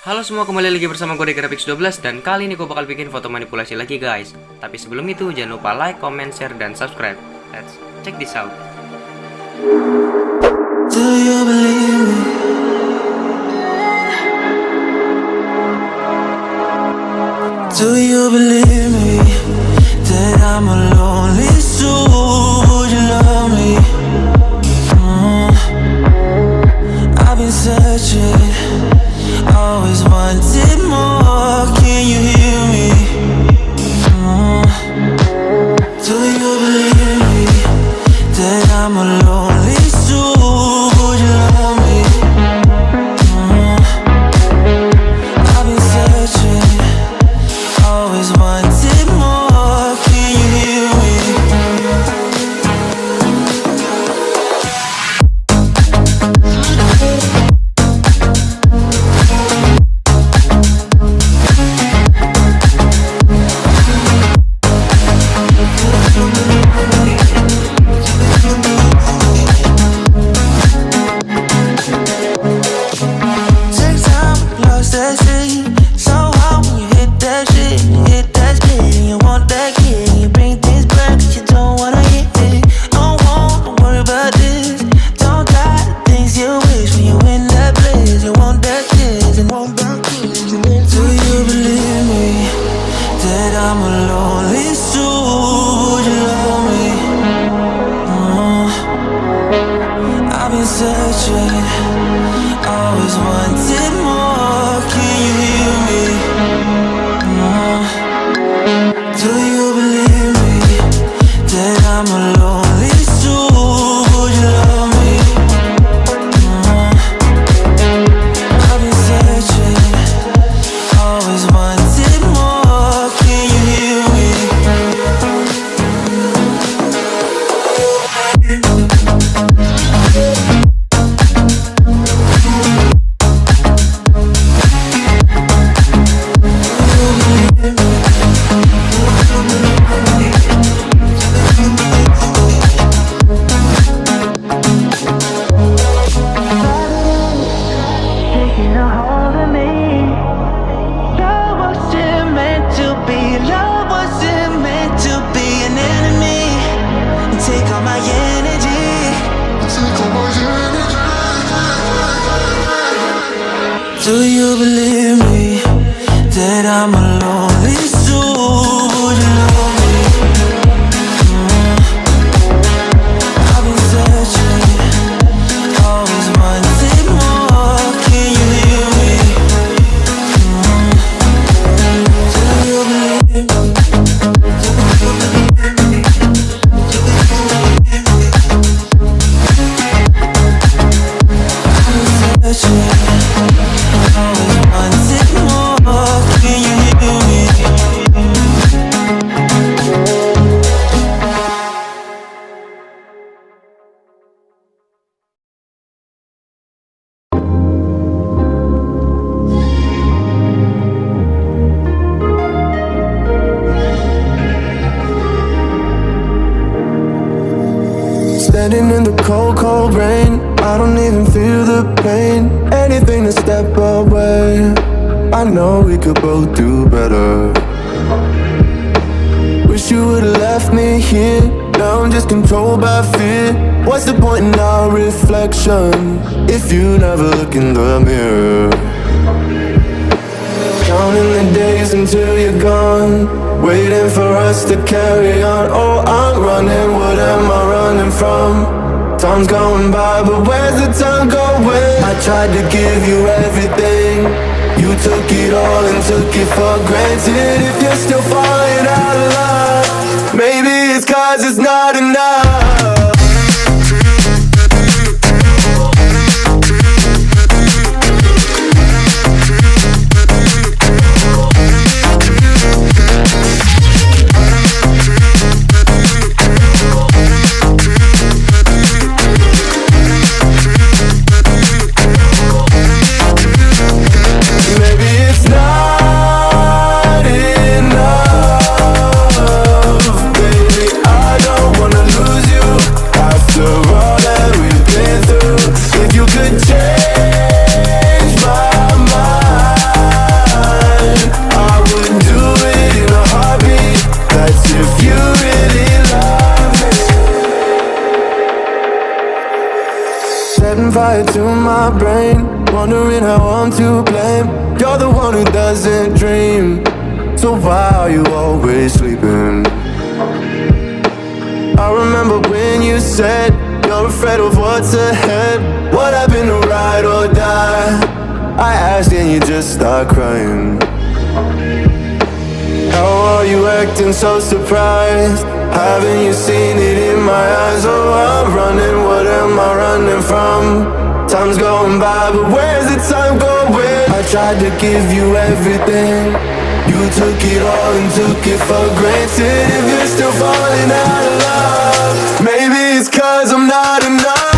Halo semua, kembali lagi bersama gue di Graphics12. Dan kali ini gue bakal bikin foto manipulasi lagi guys. Tapi sebelum itu jangan lupa like, comment, share, dan subscribe. Let's check this out. Do you believe me? Do you believe me? That I'm a lonely soul? Would you love me? I've been searching, always wanted more. Can you hear me? Do you believe me? That I'm a lonely soul? Would you love me? I've been searching, always wanted more. Can you hear me? Take time, lost that shit. So hard when you hit that shit. Hit that split and you want that kid. You bring things back that you don't wanna hit it. Don't worry about this. Don't die the things you wish when you in that place. You want that kiss and want that kiss. Do you believe me? That I'm a lonely soul? Would you love me? I've been searching, always wanted more. Can you hear me? Do you believe me? That I'm a lonely soul? Would you love me? I've been searching, always wanted more. Can you hear me? Taking a hold of me. Love wasn't meant to be. Love wasn't meant to be an enemy. And take all my energy. Do you believe me? That I'm a lonely soul? Would you love me? I've been searching, always wanted more. Can you hear me? Do you believe me? I've been searching, always wanted more. Can you hear me? Standing in the cold, cold rain, I don't even feel the pain. Anything to step away. I know we could both do better. Wish you would've left me here. Now I'm just controlled by fear. What's the point in our reflection if you never look in the mirror? Counting the days until you're gone, waiting for us to carry on. Oh, I'm running, what am I running from? Time's going by, but where's the time going? I tried to give you everything, you took it all and took it for granted. If you're still falling out of love, maybe it's 'cause it's not enough. Maybe it's not enough, baby. I don't lied to my brain, wondering how I'm to blame. You're the one who doesn't dream, so why are you always sleeping? I remember when you said you're afraid of what's ahead. What happened to ride or die? I asked and you just start crying. How are you acting so surprised? Haven't you seen it in my eyes? Oh, I'm running, what am I running from? Time's going by, but where's the time going? I tried to give you everything, you took it all and took it for granted. If you're still falling out of love, maybe it's 'cause I'm not enough.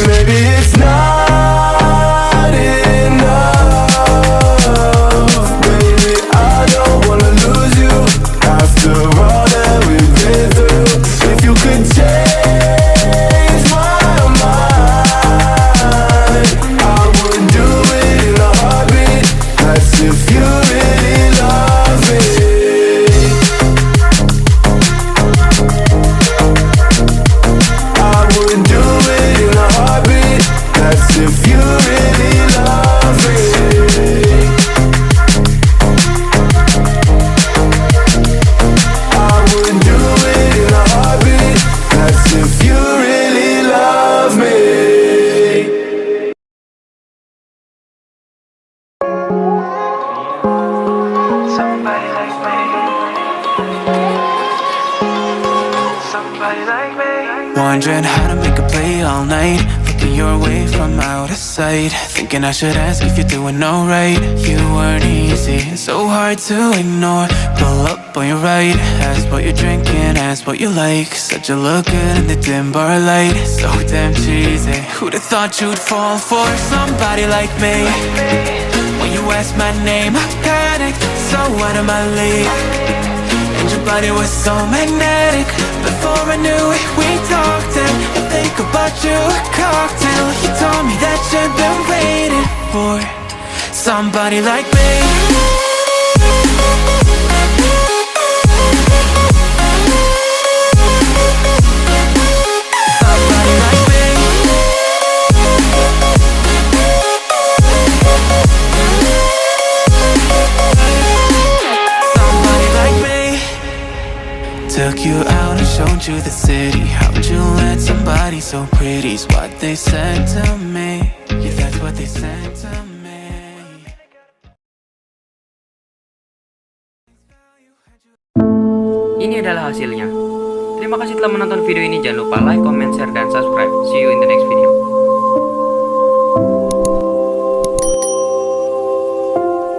Maybe it's not enough. Baby, I don't wanna lose you after all that we've been through. If you could change my mind, I would do it in a heartbeat. That's if you really love me. I would do it in a heartbeat. That's if you really love me. I would do it in a heartbeat. That's if you really love me. Somebody like me. Somebody like me. Wondering how to make a play all night, looking your way from out of sight, thinking I should ask if you're doing alright. You weren't easy, so hard to ignore. Pull up on your right, ask what you're drinking, ask what you like. Said you look good in the dim bar light, so damn cheesy. Who'd have thought you'd fall for somebody like me? When you asked my name, I panicked, so out of my league. And your body was so magnetic. Before I knew it, we talked and I think about you a cocktail. You told me that you've been waiting for somebody like me. Somebody like me. Somebody like me. Took you out and showed you the city. How'd you let somebody so pretty's what they said to me? Yeah, that's what they said to me. Ini adalah hasilnya. Terima kasih telah menonton video ini. Jangan lupa like, comment, share, dan subscribe. See you in the next video.